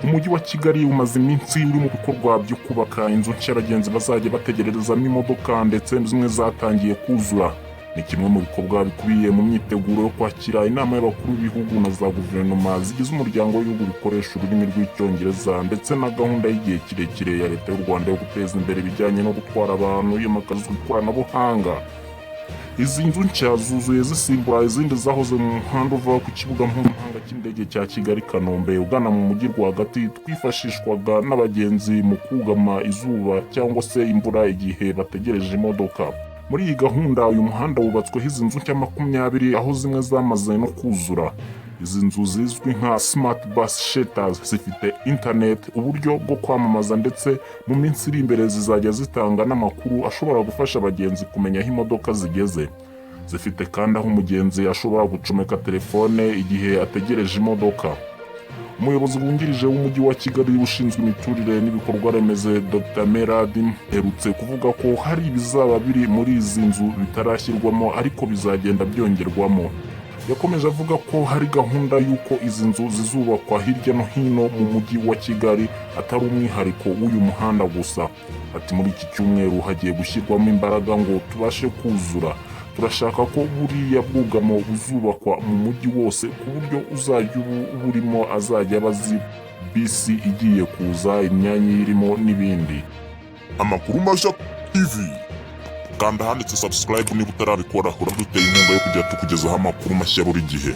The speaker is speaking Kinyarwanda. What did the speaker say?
Umujyi wa Kigali umaze iminsi uri mu bikorwa byo kubaka inzu nshya abagenzi bazajya bategererezamo imodoka ndetse zimwe zatangiye kuzura. Ni kimwe mu bikorwa bikubiye mu myiteguro yo kwakira inama y'abakuru b'ibihugu na za Guverinoma zigize umuryango w'ibihugu bikoresha ururimi rw'Icyongereza ndetse na gahunda y'igihe kirekire ya Leta y'u Rwanda yo guteza imbere ibijyanye no gutwara abantu yimakaza ikoranabuhanga. Izi nzu nshya zuzuye zisimbura izindi zahoze mu muhanda uva ku kibuga mpuzamahanga cy'indege cya Kigali Kanombe ugana mu mujyi rwagati, twifashishwaga n'abagenzi mu kugama izuba cyangwa se imvura igihe bategereje imodoka. Muri iyi gahunda uyu muhanda wubatsweho izi nzu nshya 20 aho zimwe zamaze no kuzura. Izi nzu zizwi nka smart bus shelters zifite internet, uburyo bwo kwamamaza ndetse mu minsi iri imbere zizajya zitanga n'amakuru ashobora gufasha abagenzi kumenya aho imodoka zigeze. Zifite kandi aho umugenzi ashobora gucomeka telefone igihe ategereje imodoka. Umuyobozi wungirije w'umujyi wa Kigali ushinzwe imiturire n'ibikorwa remezo Dr. Meradi aherutse kuvuga ko hari ibizaba biri muri izi nzu bitarashyirwamo ariko bizagenda byongerwamo. Yakomeje avuga ko hari gahunda y'uko izi nzu zizubakwa hirya no hino mu mujyi wa Kigali atari umwihariko w'uyu muhanda gusa. Ati muri iki cyumweru hagiye gushyirwamo imbaraga ngo tubashe kuzura. Turashaka ko buriya bwugamo buzubakwa mu mujyi wose ku buryo uzajya burimo azajya abazi bisi igiye kuza, imyanya irimo n'ibindi. Amakuru Mashya TV, kanda handitse subscribe niba utarabikora, uraduteye inkunga yo kujya tukugezaho amakuru mashya buri gihe.